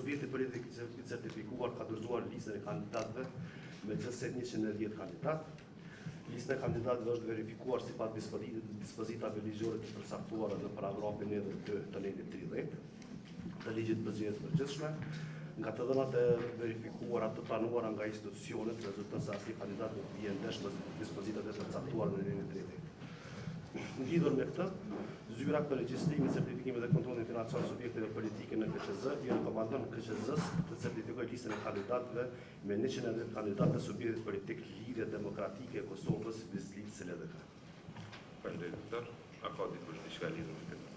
Subjekti politik I certifikuar ka dorëzuar listën e kandidatëve me gjithsej 110 kandidat. Lista e kandidatëve është verifikuar sipas dispozitave ligjore të përcaktuara në paragrafin 1 dhe 2 të legit 30 të ligjit përgjigjes përgjithshme. Nga të dhënat e verifikuara të pranuara nga institucionet, rezulton se asnjë kandidat nuk vjen ndesh me dispozitat e përcaktuara në ligjen 30. Në lidhur me këtë, zyra për regjistrimin, certifikimin dhe kontrollin financiar të subjekteve politike në KQZ I rekomandon KQZ-s të certifikojë listën e kandidatëve me 110 kandidatë të subjektit politik Lidhja Demokratike e Kosovës, Vizlit SLDK. Faleminderit doktor. A ka dikush diçka lidhur me këtë?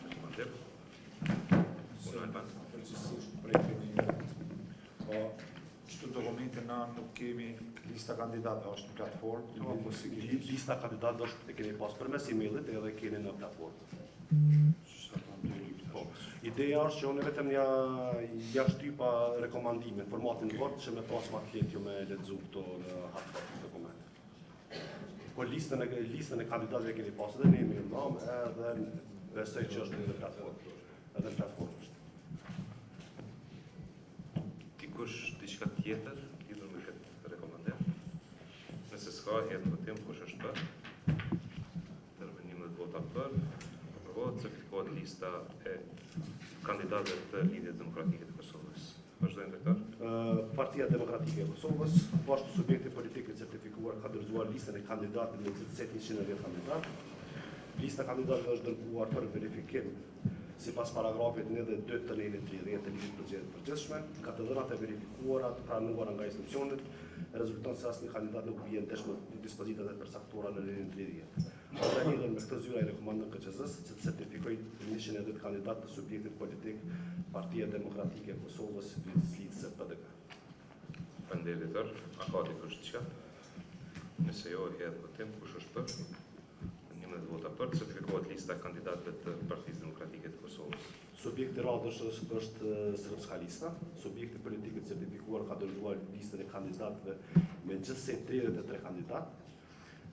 Rekomandim. Përgjithsisht projekti po çdo dokumente na nuk kemi lista kandidatëve, është në platformë, apo si kemi Lista kandidatëve është e keni pas përmes email-it edhe keni në platformë. Po. Ideja është që unë vetëm ja shtypa rekomandimin, formatin Word që me pas ma ketë jo me lexu këto në hardcopy dokumente. Po listën e kandidatëve keni pas edhe në email edhe besoj që është në platformë. Edhe në platformë është. Dikush diçka tjetër lidhur me këtë rekomandim? Nëse s'ka, hedh votim kush është për? Terminim të vota për. Aprovohet, certifikohet lista e kandidatëve të Lidhjes Demokratike të Kosovës. Vazhdojmë doktor. Partia Demokratike e Kosovës, bashkë subjekti politik I certifikuar ka dorëzuar listën e kandidatëve me gjithsej 110 kandidatë. Lista e kandidatëve është dërguar për verifikim sipas paragrafit 1 dhe 2 të legit 30 të ligjit përgjigjes përgjithshme. Nga të dhënat e verifikuara të pranuara nga institucionet, rezulton se asnjë kandidat nuk vjen ndesh me dispozitat e përcaktuara në ligjen 30. Në lidhje me këtë zyra I rekomandon KQZ-s që të certifikojë 110 kandidatë të subjektit politik Partia Demokratike e Kosovës, Vizlit SPDK. Faleminderit doktor. A ka dikush diçka? Nëse jo, hedh votim kush është për? 11 vota për, certifikohet lista e kandidatëve të Partisë Demokratike të Kosovës. Subjekti radhës është Srpska lista. Subjekti politik I certifikuar ka dorëzuar listën e kandidatëve me gjithsej 33 kandidatë.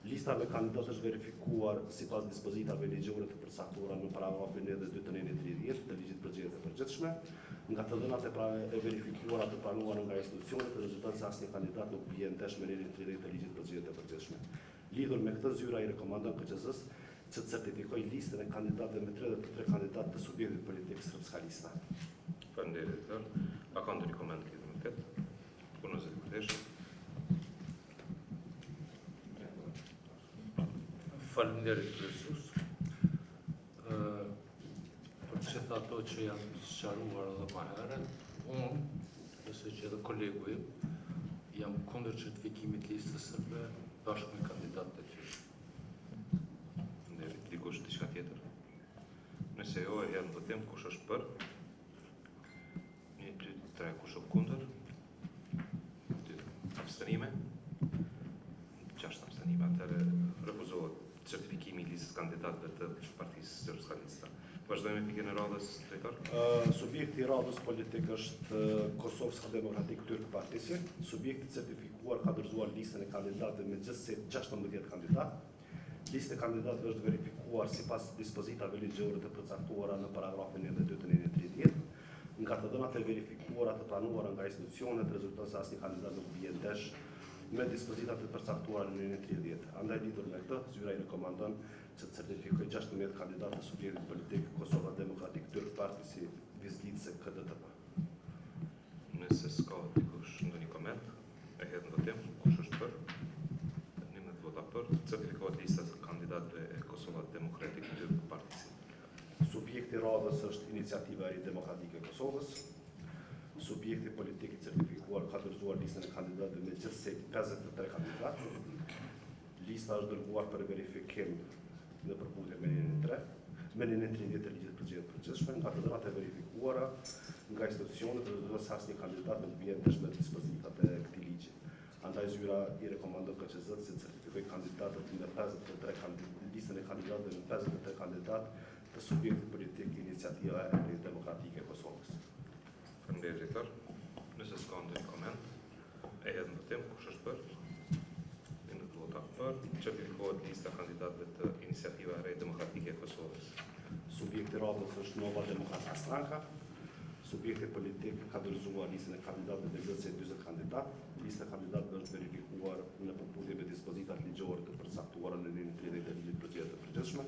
Lista me kandidatë është verifikuar sipas dispozitave ligjore të përcaktuara në paragrafin 1 dhe 2 të legit 30 të ligjit përgjigjes përgjithshme. Nga të dhënat e verifikuara të pranuara nga institucionet, rezulton se asnjë kandidat nuk vjen ndesh me ligjen 30 të ligjit përgjigjes përgjithshme. Lidhur me këtë, zyra I rekomandon KQZ-s që të certifikojë listën e kandidatëve me 33 kandidatë të subjektit politik Srpska lista. Faleminderit doktor. A ka ndonjë koment lidhur me këtë? Punës e kërtesh. Faleminderit kryesus. Për të gjitha ato që janë sqaruar edhe më herët, unë, besoj që edhe kolegu im, jam kundër certifikimit listës sërbe bashkë me kandidatët e tyre. Faleminderit. Dikush diçka tjetër? Nëse jo, hedh votim kush është për? 1, 2, 3 kush është kundër? 2 abstenime? 6 abstenime. Atëherë refuzohet certifikimi I listës kandidatëve të Partisë Srpska Lista. Vazhdojmë me pikën e radhës, drejtor. Subjekti I radhës politik është Kosovska Demokratik Tyrk Partisi. Subjekti certifikuar ka dorëzuar listën e kandidatëve me gjithsej 16 kandidatë. Lista e kandidatëve është verifikuar sipas dispozitave ligjore të përcaktuara në paragrafin 1 dhe 2 të ligit 30. Nga të dhënat e verifikuara të pranuara nga institucionet, rezulton se asnjë kandidat nuk vjen ndesh me dispozitat e përcaktuara në ligjen 30. Andaj lidhur me këtë, zyra I rekomandon që të certifikojë 16 kandidatë të subjektit politik Kosova Demokratik Tyrk Partisi Vizlit se KDTP. Nëse s'ka dikush ndonjë koment, e hedh në votim kush është për? 11 vota për, certifikohet lista e kandidatëve e Kosova Demokratik Tyrk Partisi. Subjekti radhës është Iniciativa e Demokratike e Kosovës. Subjekti politik I certifikuar ka dorëzuar listën e kandidatëve me gjithsej 53 kandidatë. Lista është dërguar për verifikim në përputhje me ligjen 3, me ligjen 30 të ligjit përgjigjes përgjithshme. Nga të dhënat e verifikuara nga institucionet, rezulton se asnjë kandidat nuk vjen ndesh me dispozitat e këtij ligji. Andaj zyra I rekomandon KQZ-s që të certifikojë kandidatët me 53 listën e kandidatëve me 53 kandidatë të subjektit politik Iniciativa e Demokratike e Kosovës. Faleminderit drejtor. Nëse s'ka ndonjë koment, e hedh në votim kush është për? 11 vota për, certifikohet lista e kandidatëve të Iniciativa e Demokratike e Kosovës. Subjekti radhës është Nova Demokratska Stranka. Subjekti politik ka dorëzuar listën e kandidatëve të plotëse 40 kandidat. Lista e kandidatëve është verifikuar në përputhje me dispozitat ligjore të përcaktuara në lirin 30 të ligjit për zgjedhjet e përgjithshme.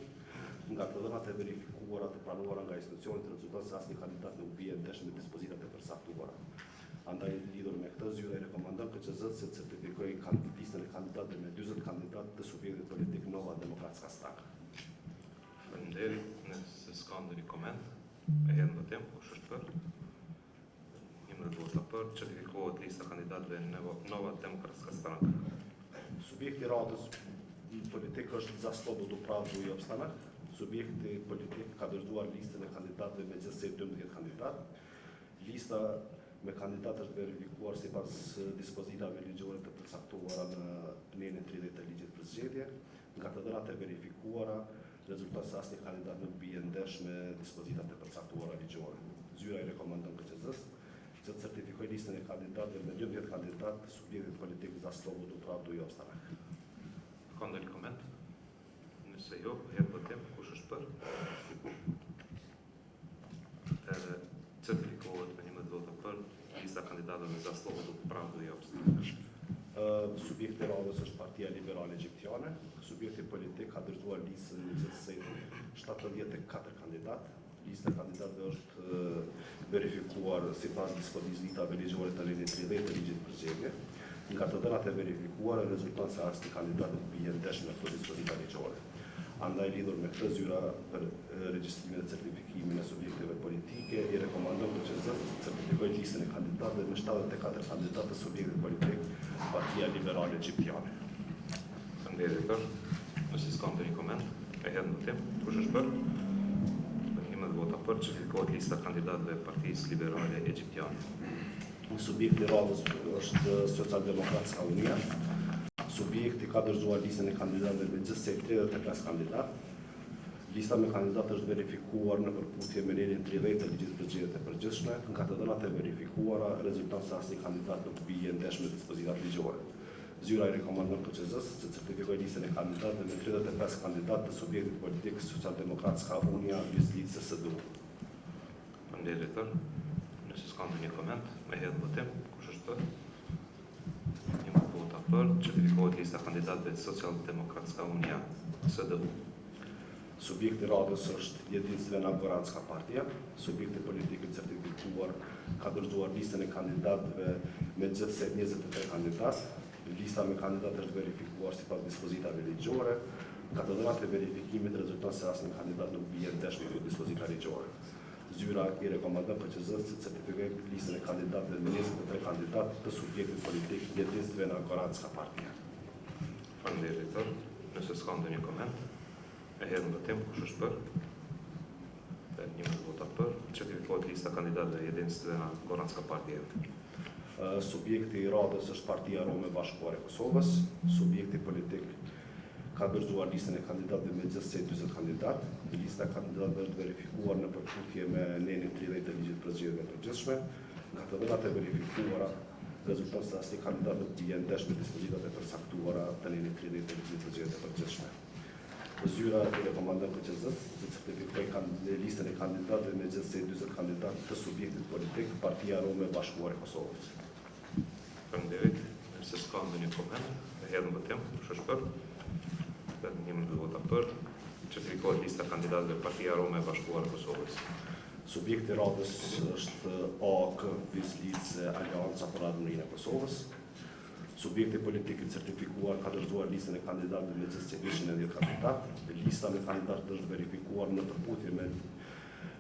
Nga të dhënat e verifikuara të pranuara nga institucionet rezulton se asnjë kandidat nuk bie ndesh me dispozitat e përcaktuara. Andaj lidhur me këtë, zyra i rekomandon KQZ-s se të certifikojë listën e kandidatëve me 40 kandidatë të subjektit politik Nova Demokratska Stranka. Faleminderit, nëse s'ka ndonjë koment, e hedh në votim, kush është për? 11 vota për, certifikohet lista kandidatëve Nova Demokratska Stranka. Subjekti radhës politik është Zaslobo Dupravdu i Opstanak. Subjekti politik ka dorëzuar listën e kandidatëve me gjithsej 12 kandidat. Lista me kandidat është verifikuar sipas dispozitave ligjore të përcaktuara në nenin 30 të ligjit për zgjedhje. Nga të dhënat e verifikuara, rezulton se asnjë kandidat nuk bie ndesh me dispozitat e përcaktuara ligjore. Zyra i rekomandon KQZ-s që të certifikojë listën e kandidatëve me 12 kandidat të subjektit politik Zaslobo Dupravdu i Opstanak. Ka ndonjë koment? Nëse jo, hedh votim, kush është për? Edhe certifikohet me 11 vota për lista kandidatëve Zaslobo Dupravdu i Opstanak. Subjekti radhës është Partia Liberale Egjiptiane. Subjekti politik ka dorëzuar listën me gjithsej 74 kandidat. Lista e kandidatëve është verifikuar sipas dispozitave ligjore të lirit 30 të ligjit për zgjedhje. Nga të dhënat e verifikuara rezulton se asnjë kandidat nuk bie ndesh me këto dispozita ligjore. Andaj lidhur me këtë, zyra për regjistrimin dhe certifikimin e subjekteve politike i rekomandon KQZ të certifikojë listën e kandidatëve me 74 kandidatë të subjektit politik Partia Liberale Egjiptiane. Faleminderit për. Nëse s'ka ndonjë koment, e hedh në votim, kush është për? 11 vota për, certifikohet lista kandidatëve Partisë Liberale Egjiptiane. Subjekti radhës është Socialdemokratska Unia. Subjekti ka dorëzuar listën e kandidatëve me gjithsej 35 kandidat. Lista me kandidatë është verifikuar në përputhje me nenin 30 të ligjit për zgjedhjet e përgjithshme. Nga të dhënat e verifikuara, rezulton se asnjë kandidat nuk bie ndesh me dispozitat ligjore. Zyra i rekomandon KQZ-s që certifikojë listën e kandidatëve me 35 kandidatë të subjektit politik Socialdemokratska Unia Vizlice SDU. Faleminderit për. Nëse s'ka ndonjë koment, me hedh votim, kush është për? 11 vota për, certifikohet lista kandidatëve Socialdemokratska Unia SDU. Subjekti radhës është Jedinstvena Goranska Partia. Subjekti politik i certifikuar ka dorëzuar listën e kandidatëve me gjithsej 23 kandidatë. Lista me kandidatë është verifikuar sipas dispozitave ligjore. Nga të dhënat e verifikimit rezulton se asnjë kandidat nuk bie ndesh me këto dispozita ligjore. Zyra i rekomandon KQZ-s të certifikojë listën e kandidatëve me 23 kandidatë të subjektit politik Jedinstvena Goranska Partia. Faleminderit për. Nëse s'ka ndonjë koment, e hedh në votim, kush është për? 11 vota për, certifikohet lista kandidatëve Jedinstvena Goranska Partia. Subjekti i radhës është Partia Rome Bashkuar e Kosovës. Subjekti politik ka dorëzuar listën e kandidatëve me gjithsej 40 kandidatë. Lista e kandidatëve është verifikuar në përputhje me nenin 30 të ligjit për zgjedhjet e përgjithshme. Nga të dhënat e verifikuara, rezulton se asnjë kandidat nuk bie ndesh me dispozitat e përcaktuara të nenin 30 të ligjit për zgjedhjet e përgjithshme. Zyra i rekomandon KQZ-s të certifikojë listën e kandidatëve me gjithsej 40 kandidatë të subjektit politik Partia Rome Bashkuar e Kosovës. Faleminderit. Nëse s'ka ndonjë koment, e hedh në votim, kush është për? 11 vota për, certifikohet lista kandidatëve Partia Rome Bashkuar e Kosovës. Subjekti radhës është AOK Vizlice Alianca për Adhurimin e Kosovës. Subjekti politik i certifikuar ka dorëzuar listën e kandidatëve me gjithsej 110 kandidatë. Lista me kandidatë është verifikuar në përputhje me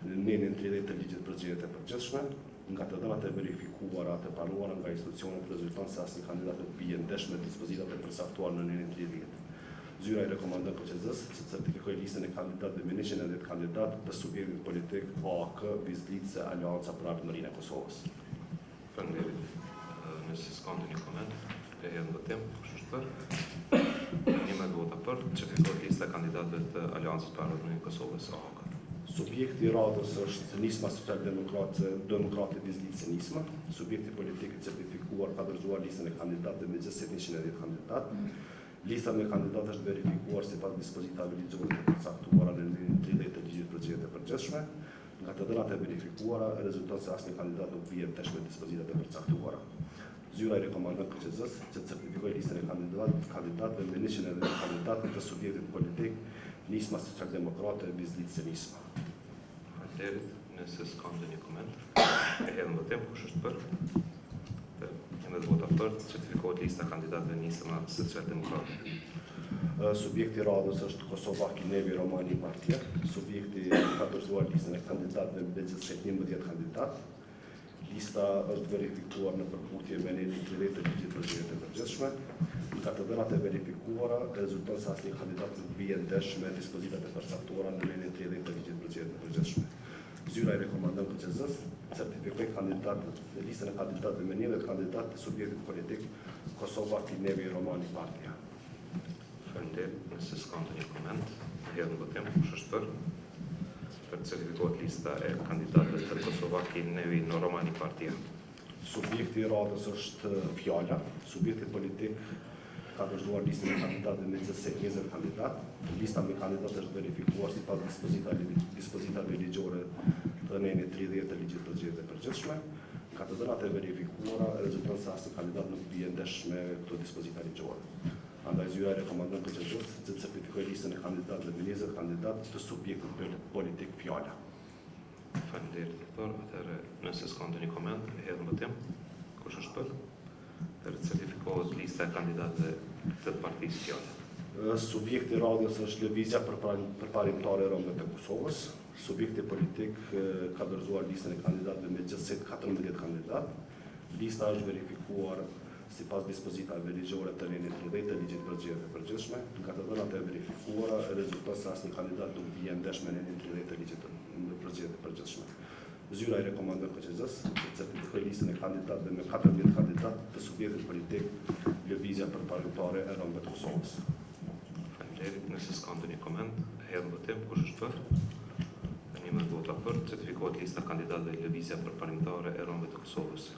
nenin 30 të ligjit për zgjedhjet e përgjithshme. Nga të dhënat e verifikuara të pranuara nga institucionet rezulton se asnjë kandidat nuk bie ndesh me dispozitat e përcaktuara në nenin 30. Zyra i rekomandon KQZ-s që certifikojë listën e kandidatëve me 110 kandidatë të subjektit politik AOK Vizlice Alianca për Ardhmërinë e Kosovës. Faleminderit. Nëse s'ka ndonjë koment, e hedh në votim, kush është për? 11 vota për, certifikohet lista e kandidatëve të Aleancës për Ardhmërinë e Kosovës AOK. Subjekti i radhës është Nisma Socialdemokrate Vizlice Nisma. Subjekti politik i certifikuar ka dorëzuar listën e kandidatëve me gjithsej 110 kandidatë. Lista me kandidatë është verifikuar sipas dispozitave ligjore të përcaktuara në nenin 30 të ligjit për zgjedhjet e përgjithshme. Nga të dhënat e verifikuara, rezulton se asnjë kandidat nuk bie në tesh me dispozitat e përcaktuara. Zyra i rekomandon KQZ-s që të certifikojë listën e kandidatëve me nisjen e kandidatëve të subjektit politik Nisma Soċjaldemokrate Bizlicë Nisma. Faleminderit. Nëse s'ka ndonjë koment, e hedhëm votim kush është për. Jemi të vota për, certifikohet lista kandidatëve Nisma Soċjaldemokrate. Subjekti i radhës është Kosova Kinevi Romani Partia. Subjekti ka dorëzuar listën e kandidatëve me gjithsej 11 kandidat. Lista është verifikuar në përputhje me netin 30 të ligjit për zgjedhjet e përgjithshme. Nga të dhënat e verifikuara, rezulton se asnjë kandidat nuk bie ndesh me dispozitat e përcaktuara në netin 30 të ligjit për zgjedhjet e përgjithshme. Zyra i rekomandon KQZ-s certifikoj kandidatët në listën e kandidatëve me 11 kandidatë të subjektit politik Kosova Kinevi Romani Partia. Faleminderit. Nëse s'ka ndonjë koment, e hedhëm votim kush është për certifikohet lista e kandidatëve të Kosova Kinevi Romani Partia. Subjekti i radhës është Fjala. Subjekti politik ka dorëzuar listën e kandidatëve me gjithsej 20 kandidat. Lista me kandidatë është verifikuar sipas dispozitave ligjore të nenit 30 të ligjit për zgjedhjet e përgjithshme. Ka të dhënat e verifikuara, rezulton se asnjë kandidat nuk bie ndesh me këto dispozita ligjore. Andaj zyra rekomandon KQZ-s që certifikojë listën e kandidatëve me 20 kandidatë të subjektit politik Fjala. Faleminderit doktor. Atëherë, nëse s'ka ndonjë koment, e hedhëm votim kush është për. Atëherë certifikohet lista e kandidatëve të partisë Fjala. Subjekti i radhës është Lëvizja Përparimtare e Romëve të Kosovës. Subjekti politik ka dorëzuar listën e kandidatëve me gjithsej 14 kandidat. Lista është verifikuar sipas dispozitave ligjore të nenit 30 të ligjit për zgjedhjet e përgjithshme. Nga të dhënat e verifikuara, rezulton se asnjë kandidat nuk bie ndesh me netin 30 të ligjit për zgjedhjet e përgjithshme. Zyra i rekomandon KQZ-s që certifikojë listën e kandidatëve me 14 kandidatë të subjektit politik Lëvizja Përparimtare e Romëve të Kosovës. Faleminderit. Nëse s'ka ndonjë koment, e hedhëm votim kush është për. Jemi të vota për, certifikohet lista kandidatëve Lëvizja Përparimtare e Romëve të Kosovës.